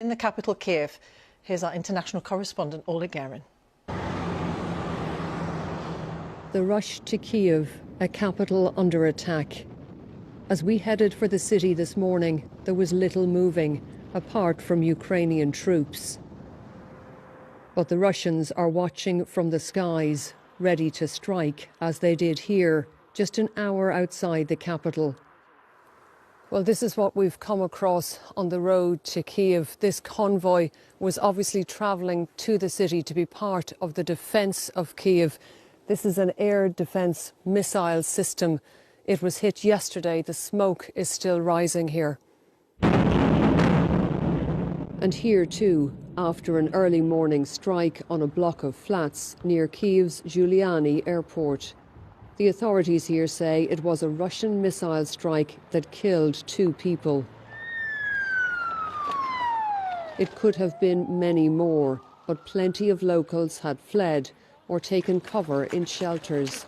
In the capital, Kiev, here's our international correspondent, Oleg Guerin. The rush to Kiev, a capital under attack. As we headed for the city this morning, there was little moving, apart from Ukrainian troops. But the Russians are watching from the skies, ready to strike, as they did here, just an hour outside the capital. Well, this is what we've come across on the road to Kiev. This convoy was obviously travelling to the city to be part of the defence of Kiev. This is an air defence missile system. It was hit yesterday. The smoke is still rising here. And here too, after an early morning strike on a block of flats near Kiev's Giuliani airport. The authorities here say it was a Russian missile strike that killed 2 people. It could have been many more, but plenty of locals had fled or taken cover in shelters.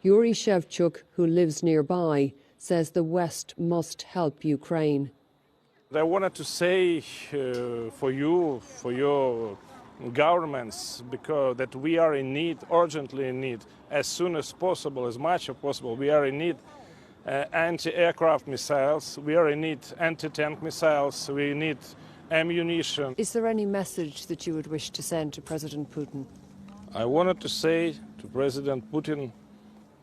Yuri Shevchuk, who lives nearby, says the West must help Ukraine. I wanted to say for you, for your governments, because that we are in need, urgently in need, as soon as possible, as much as possible. We are in need anti-aircraft missiles, we are in need anti-tank missiles, we need ammunition. Is there any message that you would wish to send to President Putin? I wanted to say to President Putin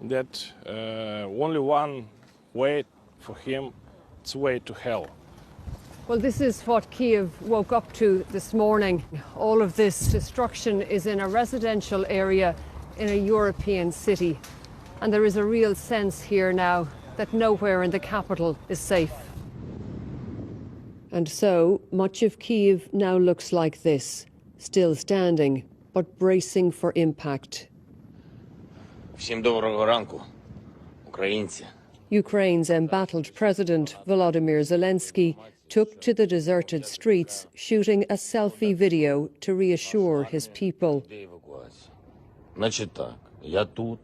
that only one way for him, it's way to hell. Well, this is what Kiev woke up to this morning. All of this destruction is in a residential area in a European city. And there is a real sense here now that nowhere in the capital is safe. And so much of Kiev now looks like this, still standing, but bracing for impact. Всім доброго ранку, українці. Ukraine's embattled president, Volodymyr Zelensky, took to the deserted streets, shooting a selfie video to reassure his people. Значить так, я тут.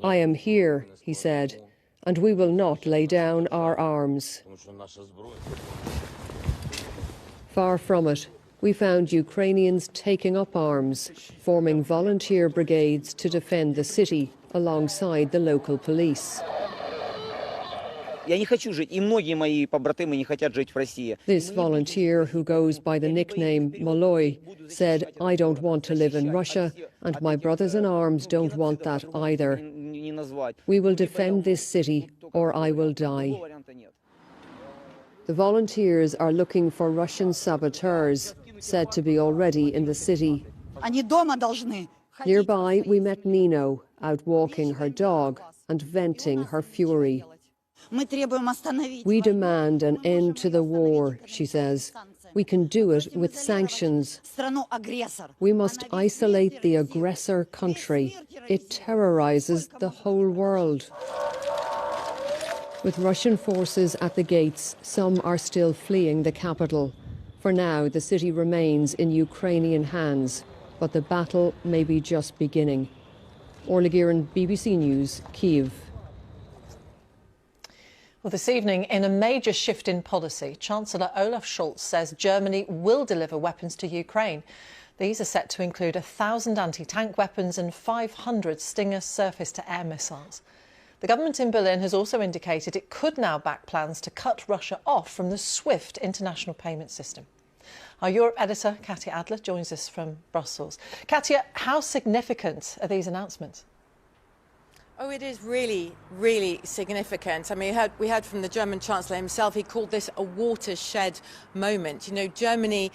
I am here, he said, and we will not lay down our arms. Far from it, we found Ukrainians taking up arms, forming volunteer brigades to defend the city alongside the local police. This volunteer, who goes by the nickname Maloy, said, "I don't want to live in Russia, and my brothers in arms don't want that either. We will defend this city, or I will die." The volunteers are looking for Russian saboteurs, said to be already in the city. Nearby, we met Nino, out walking her dog and venting her fury. We demand an end to the war, she says. We can do it with sanctions. We must isolate the aggressor country. It terrorizes the whole world. With Russian forces at the gates, some are still fleeing the capital. For now, the city remains in Ukrainian hands, but the battle may be just beginning. Oleg Guerin, BBC News, Kyiv. Well, this evening, in a major shift in policy, Chancellor Olaf Scholz says Germany will deliver weapons to Ukraine. These are set to include 1,000 anti-tank weapons and 500 Stinger surface-to-air missiles. The government in Berlin has also indicated it could now back plans to cut Russia off from the SWIFT international payment system. Our Europe editor, Katya Adler, joins us from Brussels. Katya, how significant are these announcements? Oh, it is really, really significant. I mean, we heard from the German Chancellor himself. He called this a watershed moment. You know, Germany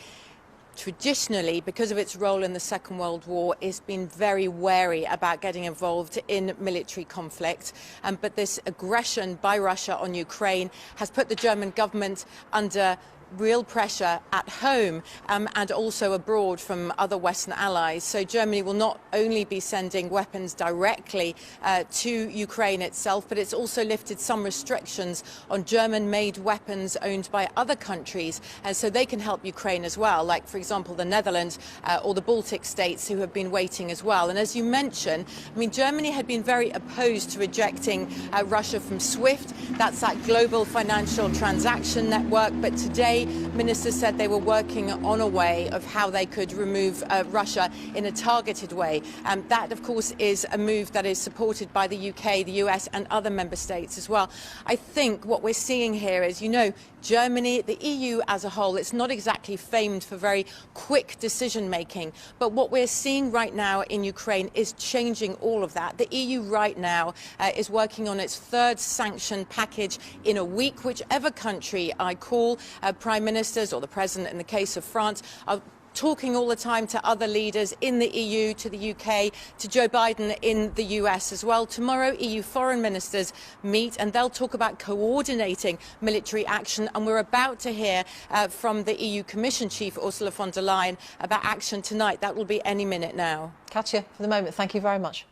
traditionally, because of its role in the Second World War, has been very wary about getting involved in military conflict. But this aggression by Russia on Ukraine has put the German government under real pressure at home and also abroad from other Western allies. So Germany will not only be sending weapons directly to Ukraine itself, but it's also lifted some restrictions on German-made weapons owned by other countries, and so they can help Ukraine as well, like, for example, the Netherlands or the Baltic states, who have been waiting as well. And as you mentioned, I mean, Germany had been very opposed to rejecting Russia from SWIFT. That's that global financial transaction network. But today, ministers said they were working on a way of how they could remove Russia in a targeted way. That, of course, is a move that is supported by the UK, the US and other member states as well. I think what we're seeing here is, you know, Germany, the EU as a whole, it's not exactly famed for very quick decision making. But what we're seeing right now in Ukraine is changing all of that. The EU right now is working on its third sanction package in a week. Whichever country I call, prime ministers or the president in the case of France are talking all the time to other leaders in the EU, to the UK, to Joe Biden in the US as well. Tomorrow, EU foreign ministers meet and they'll talk about coordinating military action. And we're about to hear from the EU Commission Chief, Ursula von der Leyen, about action tonight. That will be any minute now. Katja, for the moment, thank you very much.